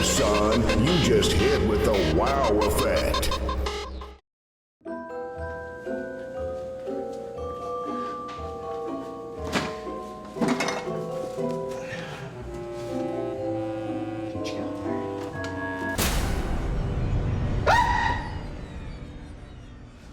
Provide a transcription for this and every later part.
son, you just hit with the wow effect.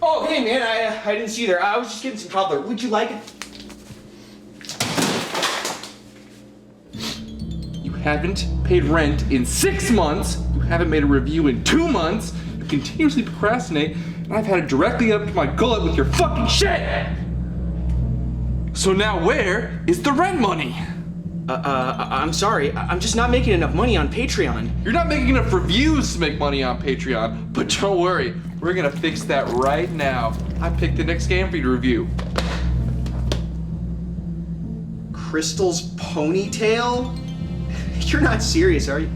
Oh, hey man, I didn't see you there. I was just getting some cobbler. Would you like it? You haven't paid rent in 6 months. You haven't made a review in 2 months. You continuously procrastinate, and I've had it directly up to my gullet with your fucking shit. So now where is the rent money? I'm sorry. I'm just not making enough money on Patreon. You're not making enough reviews to make money on Patreon, but don't worry, we're gonna fix that right now. I picked the next game for you to review. Crystal's ponytail? You're not serious, are you?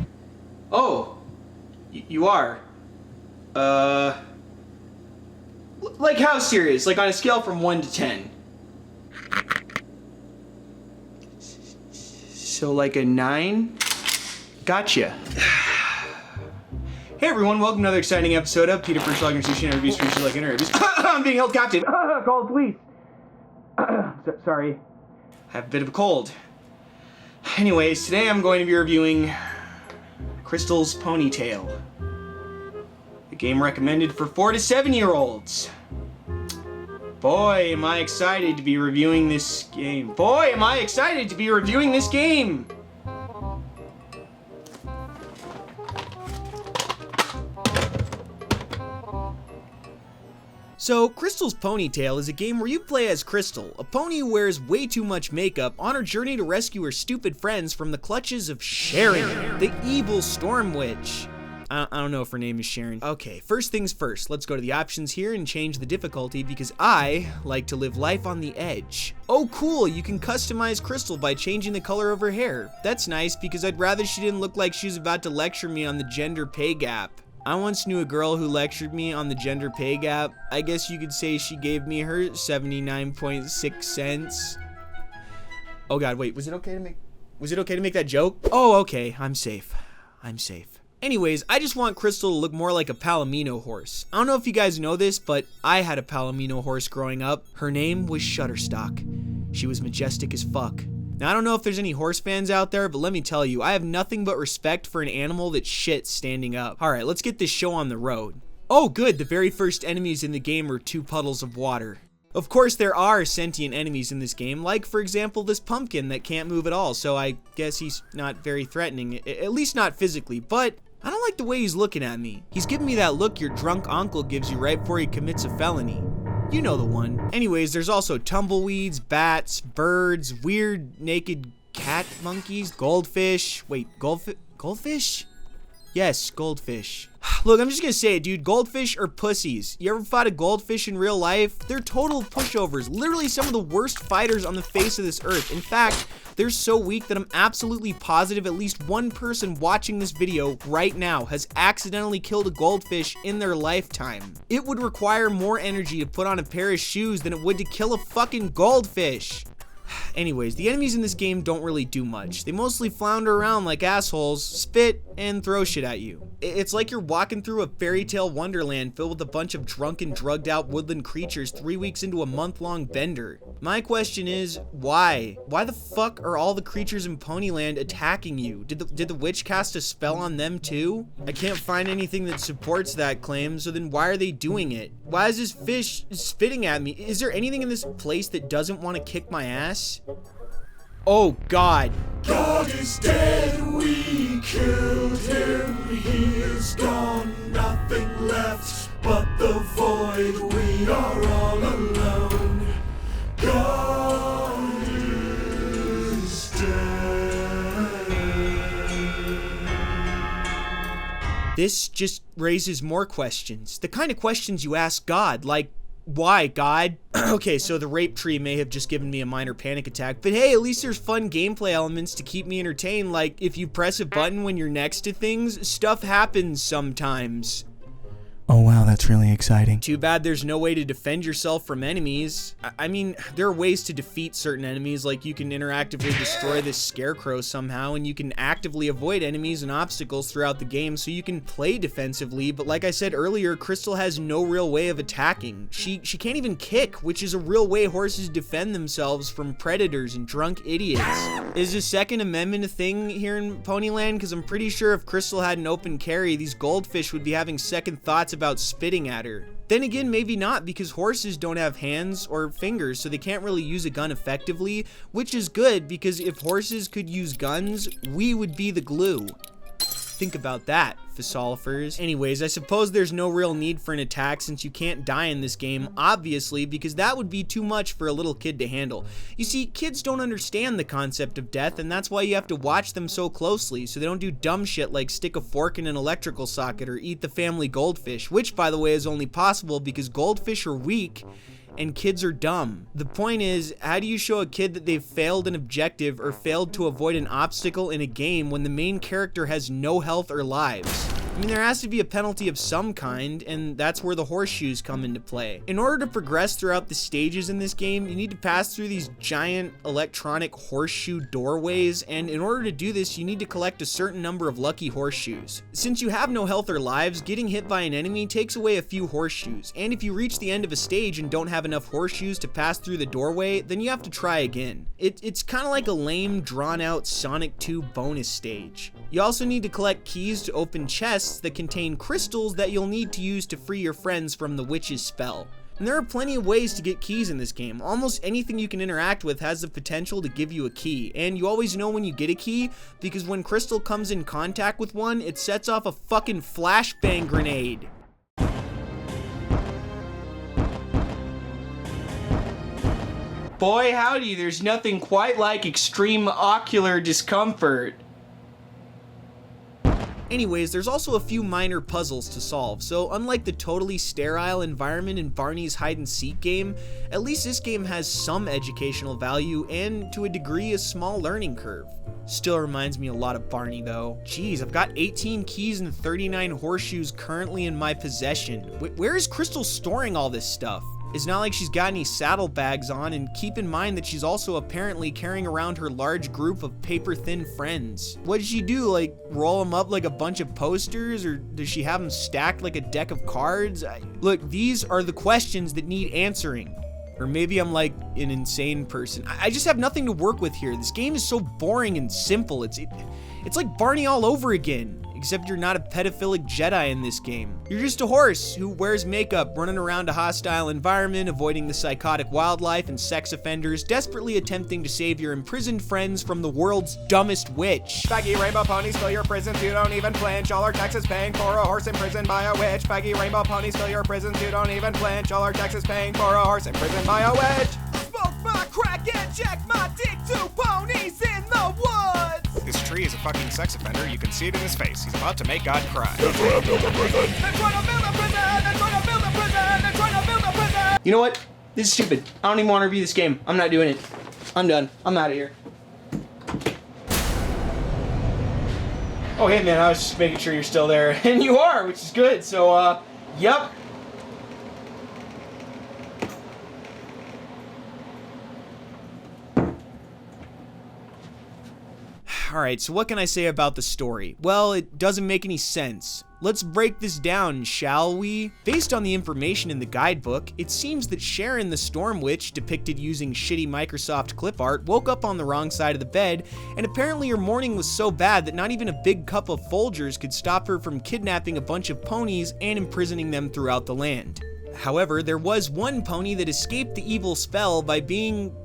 Oh, you are. Like how serious? Like on a scale from 1 to 10? So like a 9? Gotcha. Hey everyone, welcome to another exciting episode of Peter Fershlogner Sushi and Reviews for like interviews. I'm being held captive. Call the police. Sorry. I have a bit of a cold. Anyways, today I'm going to be reviewing Crystal's Ponytail. A game recommended for 4 to 7-year-olds. Boy, am I excited to be reviewing this game. Boy, am I excited to be reviewing this game! So, Crystal's Ponytail is a game where you play as Crystal, a pony who wears way too much makeup on her journey to rescue her stupid friends from the clutches of Sharon, the evil Storm Witch. I don't know if her name is Sharon. Okay, first things first, let's go to the options here and change the difficulty because I like to live life on the edge. Oh cool, you can customize Crystal by changing the color of her hair. That's nice because I'd rather she didn't look like she was about to lecture me on the gender pay gap. I once knew a girl who lectured me on the gender pay gap. I guess you could say she gave me her 79.6 cents. Oh god, wait, was it okay to make that joke? Oh, okay, I'm safe. Anyways, I just want Crystal to look more like a Palomino horse. I don't know if you guys know this, but I had a Palomino horse growing up. Her name was Shutterstock. She was majestic as fuck. Now, I don't know if there's any horse fans out there, but let me tell you, I have nothing but respect for an animal that shits standing up. Alright, let's get this show on the road. Oh good, the very first enemies in the game are 2 puddles of water. Of course, there are sentient enemies in this game, like, for example, this pumpkin that can't move at all, so I guess he's not very threatening, at least not physically, but I don't like the way he's looking at me. He's giving me that look your drunk uncle gives you right before he commits a felony. You know the one. Anyways, there's also tumbleweeds, bats, birds, weird naked cat monkeys, goldfish. Wait, goldfish? Yes, goldfish. Look, I'm just gonna say it, dude. Goldfish are pussies. You ever fought a goldfish in real life? They're total pushovers. Literally some of the worst fighters on the face of this earth. In fact, they're so weak that I'm absolutely positive at least one person watching this video right now has accidentally killed a goldfish in their lifetime. It would require more energy to put on a pair of shoes than it would to kill a fucking goldfish. Anyways, the enemies in this game don't really do much. They mostly flounder around like assholes, spit, and throw shit at you. It's like you're walking through a fairy tale wonderland filled with a bunch of drunken, drugged out woodland creatures 3 weeks into a month-long bender. My question is, why? Why the fuck are all the creatures in Ponyland attacking you? Did the witch cast a spell on them too? I can't find anything that supports that claim, so then why are they doing it? Why is this fish spitting at me? Is there anything in this place that doesn't want to kick my ass? Oh God. God is dead, we killed him, he is gone, nothing left but the void, we are all alone. God is dead. This just raises more questions. The kind of questions you ask God, like, why, God? Okay, so the rape tree may have just given me a minor panic attack, but hey, at least there's fun gameplay elements to keep me entertained, like if you press a button when you're next to things, stuff happens sometimes. Oh wow, Wow, that's really exciting. Too bad there's no way to defend yourself from enemies. I mean, there are ways to defeat certain enemies, like you can interactively destroy this scarecrow somehow, and you can actively avoid enemies and obstacles throughout the game so you can play defensively, but like I said earlier, Crystal has no real way of attacking. She can't even kick, which is a real way horses defend themselves from predators and drunk idiots. Is the Second Amendment a thing here in Ponyland? Because I'm pretty sure if Crystal had an open carry, these goldfish would be having second thoughts about spitting at her. Then again, maybe not, because horses don't have hands or fingers, so they can't really use a gun effectively, which is good, because if horses could use guns, we would be the glue. Think about that, Fershlogner. Anyways, I suppose there's no real need for an attack since you can't die in this game, obviously, because that would be too much for a little kid to handle. You see, kids don't understand the concept of death, and that's why you have to watch them so closely, so they don't do dumb shit like stick a fork in an electrical socket or eat the family goldfish, which, by the way, is only possible because goldfish are weak and kids are dumb. The point is, how do you show a kid that they've failed an objective or failed to avoid an obstacle in a game when the main character has no health or lives? I mean, there has to be a penalty of some kind, and that's where the horseshoes come into play. In order to progress throughout the stages in this game, you need to pass through these giant electronic horseshoe doorways, and in order to do this, you need to collect a certain number of lucky horseshoes. Since you have no health or lives, getting hit by an enemy takes away a few horseshoes, and if you reach the end of a stage and don't have enough horseshoes to pass through the doorway, then you have to try again. It's kind of like a lame, drawn-out Sonic 2 bonus stage. You also need to collect keys to open chests that contain crystals that you'll need to use to free your friends from the witch's spell. And there are plenty of ways to get keys in this game. Almost anything you can interact with has the potential to give you a key, and you always know when you get a key because when Crystal comes in contact with one, it sets off a fucking flashbang grenade. Boy howdy, there's nothing quite like extreme ocular discomfort. Anyways, there's also a few minor puzzles to solve, so unlike the totally sterile environment in Barney's hide-and-seek game, at least this game has some educational value and, to a degree, a small learning curve. Still reminds me a lot of Barney though. Jeez, I've got 18 keys and 39 horseshoes currently in my possession. Where is Crystal storing all this stuff? It's not like she's got any saddlebags on, and keep in mind that she's also apparently carrying around her large group of paper-thin friends. What does she do, like roll them up like a bunch of posters, or does she have them stacked like a deck of cards? Look, these are the questions that need answering. Or maybe I'm like an insane person. I just have nothing to work with here. This game is so boring and simple. It's like Barney all over again. Except you're not a pedophilic Jedi in this game. You're just a horse who wears makeup, running around a hostile environment, avoiding the psychotic wildlife and sex offenders, desperately attempting to save your imprisoned friends from the world's dumbest witch. Baggy rainbow ponies fill your prisons, you don't even flinch. All our taxes paying for a horse imprisoned by a witch. Baggy rainbow ponies fill your prisons, you don't even flinch. All our taxes paying for a horse imprisoned by a witch. Smoke my crack and jack my dick, 2 ponies in the woods. This tree is a fucking sex offender. You can see it in his face. He's about to make God cry. That's why I built a prison. That's why I built a prison. That's why I built a prison. That's why I built a prison. You know what? This is stupid. I don't even want to review this game. I'm not doing it. I'm done. I'm out of here. Oh, hey man, I was just making sure you're still there. And you are, which is good. So, yep. Alright, so what can I say about the story? Well, it doesn't make any sense. Let's break this down, shall we? Based on the information in the guidebook, it seems that Sharon the Storm Witch, depicted using shitty Microsoft clip art, woke up on the wrong side of the bed, and apparently her morning was so bad that not even a big cup of Folgers could stop her from kidnapping a bunch of ponies and imprisoning them throughout the land. However, there was one pony that escaped the evil spell by being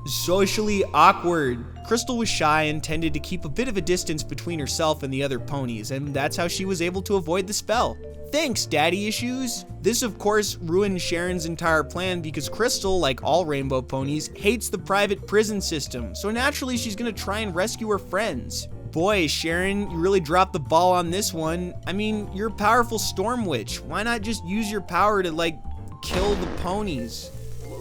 socially awkward. Crystal was shy and tended to keep a bit of a distance between herself and the other ponies, and that's how she was able to avoid the spell. Thanks, daddy issues. This, of course, ruined Sharon's entire plan because Crystal, like all rainbow ponies, hates the private prison system, so naturally she's gonna try and rescue her friends. Boy, Sharon, you really dropped the ball on this one. I mean, you're a powerful storm witch. Why not just use your power to, like, kill the ponies?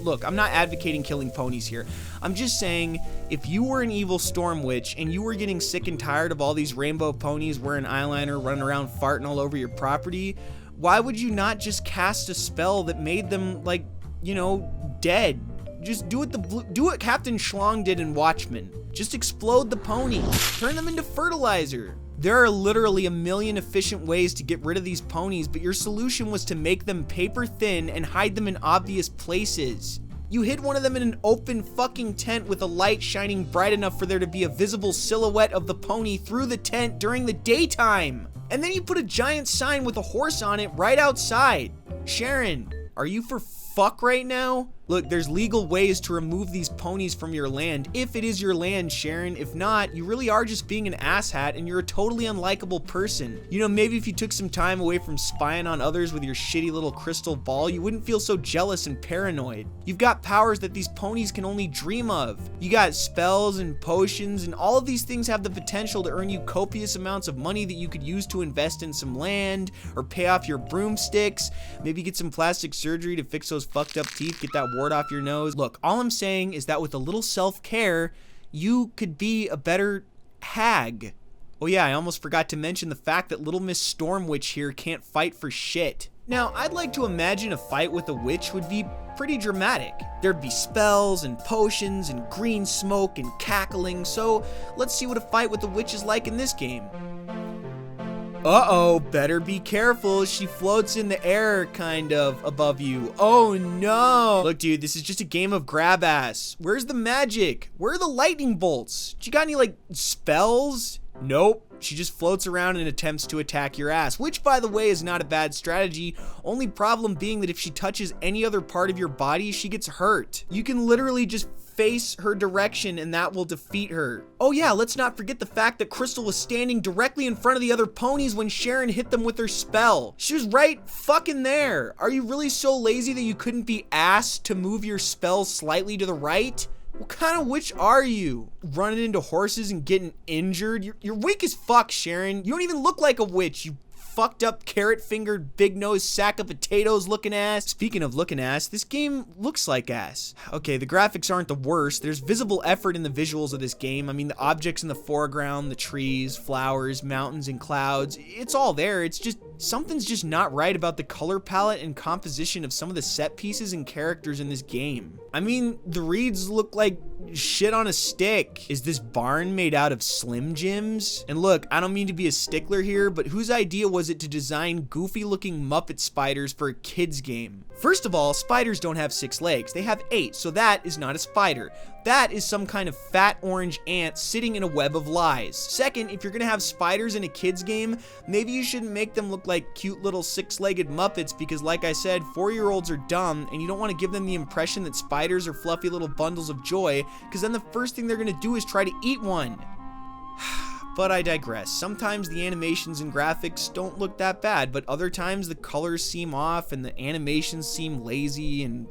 Look, I'm not advocating killing ponies here. I'm just saying, if you were an evil storm witch and you were getting sick and tired of all these rainbow ponies wearing eyeliner, running around farting all over your property, Why would you not just cast a spell that made them, like, you know, dead? Just do what Captain Schlong did in Watchmen. Just explode the ponies. Turn them into fertilizer. There are literally a million efficient ways to get rid of these ponies, but your solution was to make them paper thin and hide them in obvious places. You hid one of them in an open fucking tent with a light shining bright enough for there to be a visible silhouette of the pony through the tent during the daytime. And then you put a giant sign with a horse on it right outside. Sharon, are you for fuck right now? Look, there's legal ways to remove these ponies from your land, if it is your land, Sharon. If not, you really are just being an asshat and you're a totally unlikable person. You know, maybe if you took some time away from spying on others with your shitty little crystal ball, you wouldn't feel so jealous and paranoid. You've got powers that these ponies can only dream of. You got spells and potions, and all of these things have the potential to earn you copious amounts of money that you could use to invest in some land, or pay off your broomsticks, maybe get some plastic surgery to fix those fucked up teeth, get that wart off your nose. Look, all I'm saying is that with a little self-care, you could be a better hag. Oh yeah, I almost forgot to mention the fact that little Miss Stormwitch here can't fight for shit. Now, I'd like to imagine a fight with a witch would be pretty dramatic. There'd be spells and potions and green smoke and cackling, so let's see what a fight with a witch is like in this game. Uh-oh, better be careful. She floats in the air, kind of, above you. Oh no! Look, dude, this is just a game of grab ass. Where's the magic? Where are the lightning bolts? She got any, like, spells? Nope. She just floats around and attempts to attack your ass, which, by the way, is not a bad strategy. Only problem being that if she touches any other part of your body, she gets hurt. You can literally just face her direction and that will defeat her. Oh yeah, let's not forget the fact that Crystal was standing directly in front of the other ponies when Sharon hit them with her spell. She was right fucking there. Are you really so lazy that you couldn't be asked to move your spell slightly to the right? What kind of witch are you? Running into horses and getting injured? You're weak as fuck, Sharon. You don't even look like a witch, you fucked up carrot-fingered, big-nosed sack of potatoes looking ass. Speaking of looking ass, this game looks like ass. Okay, the graphics aren't the worst. There's visible effort in the visuals of this game. I mean, the objects in the foreground, the trees, flowers, mountains, and clouds, it's all there. It's just, something's just not right about the color palette and composition of some of the set pieces and characters in this game. I mean, the reeds look like shit on a stick. Is this barn made out of Slim Jims? And look, I don't mean to be a stickler here, but whose idea was it to design goofy looking Muppet spiders for a kid's game? First of all, spiders don't have 6 legs, they have 8, so that is not a spider. That is some kind of fat orange ant sitting in a web of lies. Second, if you're gonna have spiders in a kid's game, maybe you shouldn't make them look like cute little 6-legged Muppets because, like I said, 4-year-olds are dumb and you don't want to give them the impression that spiders are fluffy little bundles of joy, because then the first thing they're gonna do is try to eat one. But I digress. Sometimes the animations and graphics don't look that bad, but other times the colors seem off and the animations seem lazy and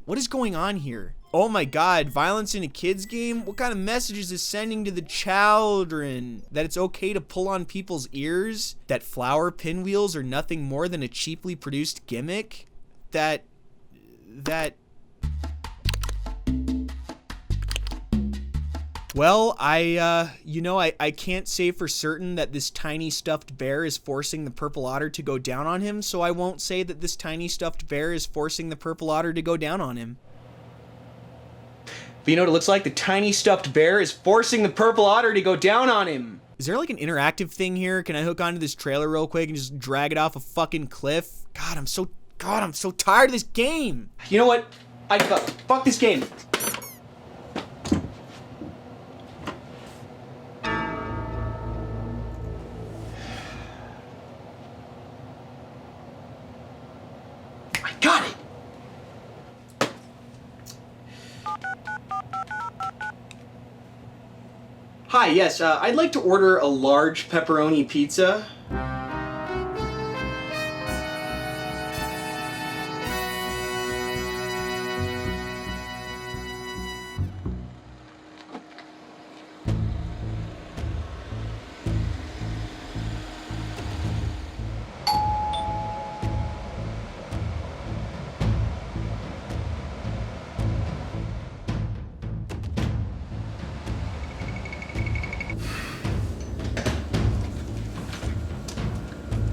what is going on here? Oh my god, violence in a kid's game? What kind of message is this sending to the children? That it's okay to pull on people's ears? That flower pinwheels are nothing more than a cheaply produced gimmick? That... Well, I can't say for certain that this tiny stuffed bear is forcing the purple otter to go down on him, so I won't say that this tiny stuffed bear is forcing the purple otter to go down on him. But you know what it looks like? The tiny stuffed bear is forcing the purple otter to go down on him. Is there like an interactive thing here? Can I hook onto this trailer real quick and just drag it off a fucking cliff? God, I'm so tired of this game. You know what? Fuck this game. Got it! Hi, yes, I'd like to order a large pepperoni pizza.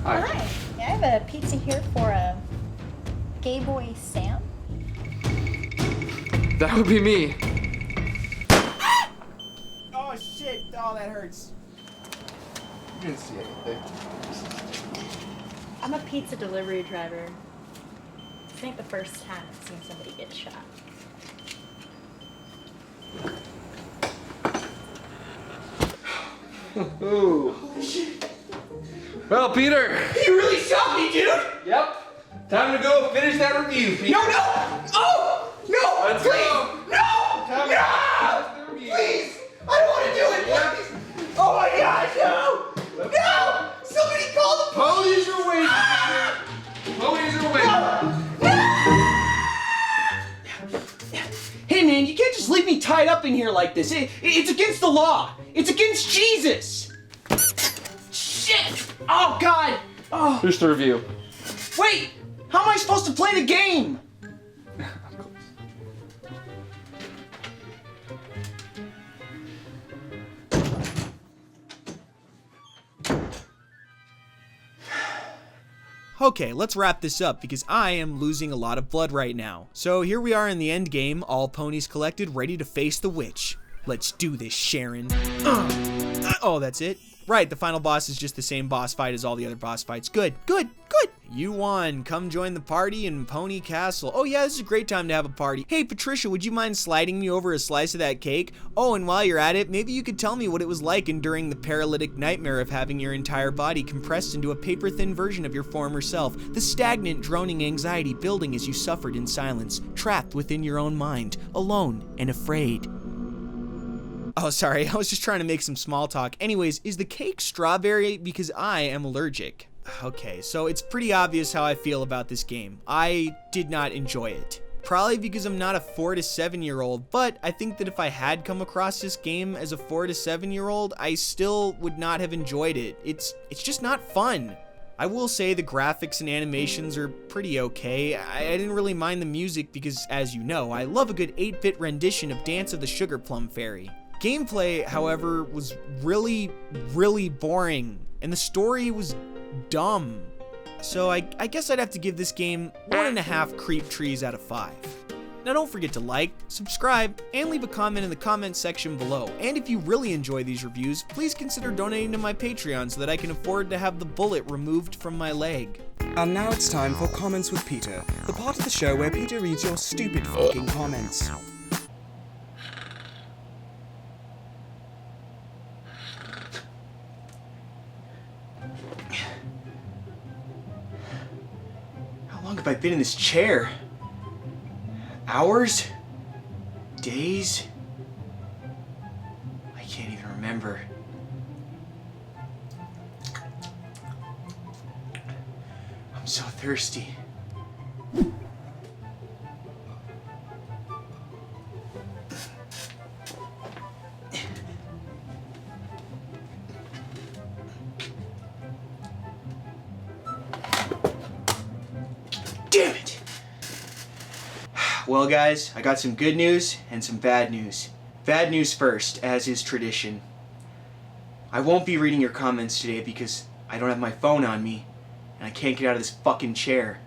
Hi. Hi. I have a pizza here for a gay boy Sam. That would be me. Oh shit! Oh, that hurts. You didn't see anything. I'm a pizza delivery driver. This ain't the first time I've seen somebody get shot. Ooh. Well, Peter. You really shot me, dude! Yep. Time to go finish that review, Peter. No! Oh! No! Let's please! go. No! Time No! to finish the review. Please! I don't want to do it! Yeah. Please! Oh my god, no! No! Somebody call the Ponies are waiting, Peter. Ponies are waiting. Hey man, you can't just leave me tied up in here like this. It's against the law. It's against Jesus. Shit! Oh god! Oh, Here's the review. wait! How am I supposed to play the game? Okay, let's wrap this up because I am losing a lot of blood right now. So here we are in the end game, all ponies collected, ready to face the witch. Let's do this, Sharon. Oh, that's it? Right, the final boss is just the same boss fight as all the other boss fights. Good, good, good. You won. Come join the party in Pony Castle. Oh yeah, this is a great time to have a party. Hey, Patricia, would you mind sliding me over a slice of that cake? Oh, and while you're at it, maybe you could tell me what it was like enduring the paralytic nightmare of having your entire body compressed into a paper-thin version of your former self. The stagnant, droning anxiety building as you suffered in silence, trapped within your own mind, alone and afraid. Oh, sorry, I was just trying to make some small talk. Anyways, is the cake strawberry? Because I am allergic. Okay, so it's pretty obvious how I feel about this game. I did not enjoy it. Probably because I'm not a 4 to 7 year old, but I think that if I had come across this game as a 4 to 7 year old, I still would not have enjoyed it. It's just not fun. I will say the graphics and animations are pretty okay. I didn't really mind the music because, as you know, I love a good 8-bit rendition of Dance of the Sugar Plum Fairy. Gameplay, however, was really, really boring, and the story was dumb. So I guess I'd have to give this game 1.5 creep trees out of 5. Now don't forget to like, subscribe, and leave a comment in the comments section below. And if you really enjoy these reviews, please consider donating to my Patreon so that I can afford to have the bullet removed from my leg. And now it's time for Comments with Peter, the part of the show where Peter reads your stupid fucking comments. How long have I been in this chair? Hours? Days? I can't even remember. I'm so thirsty. Damn it! Well guys, I got some good news and some bad news. Bad news first, as is tradition. I won't be reading your comments today because I don't have my phone on me and I can't get out of this fucking chair.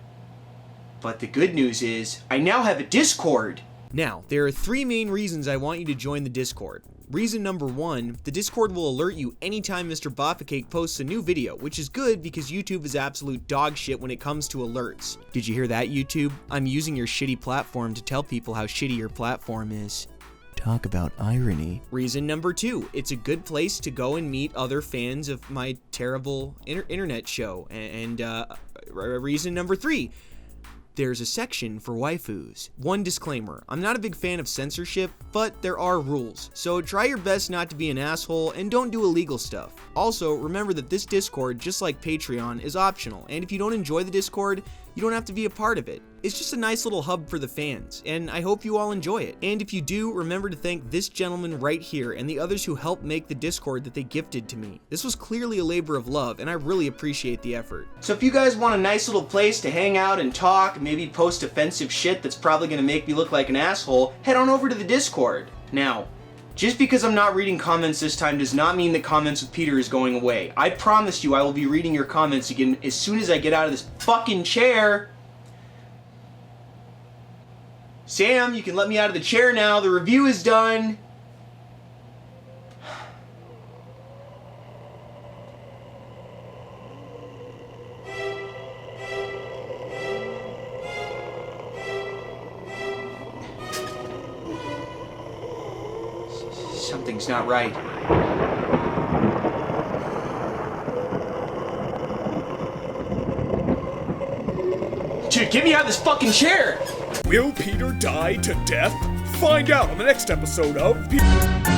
But the good news is, I now have a Discord! Now, there are 3 main reasons I want you to join the Discord. Reason number 1, the Discord will alert you anytime MrBaffaCake posts a new video, which is good because YouTube is absolute dog shit when it comes to alerts. Did you hear that, YouTube? I'm using your shitty platform to tell people how shitty your platform is. Talk about irony. Reason number 2, it's a good place to go and meet other fans of my terrible internet show. And reason number 3, there's a section for waifus. One disclaimer, I'm not a big fan of censorship, but there are rules, so try your best not to be an asshole and don't do illegal stuff. Also, remember that this Discord, just like Patreon, is optional, and if you don't enjoy the Discord, you don't have to be a part of it. It's just a nice little hub for the fans, and I hope you all enjoy it. And if you do, remember to thank this gentleman right here and the others who helped make the Discord that they gifted to me. This was clearly a labor of love, and I really appreciate the effort. So if you guys want a nice little place to hang out and talk, maybe post offensive shit that's probably gonna make me look like an asshole, head on over to the Discord. Now, Just because I'm not reading comments this time does not mean that Comments with Peter is going away. I promise you I will be reading your comments again as soon as I get out of this fucking chair. Sam, you can let me out of the chair now. The review is done. Something's not right. Dude, get me out of this fucking chair! Will Peter die to death? Find out on the next episode of Peter...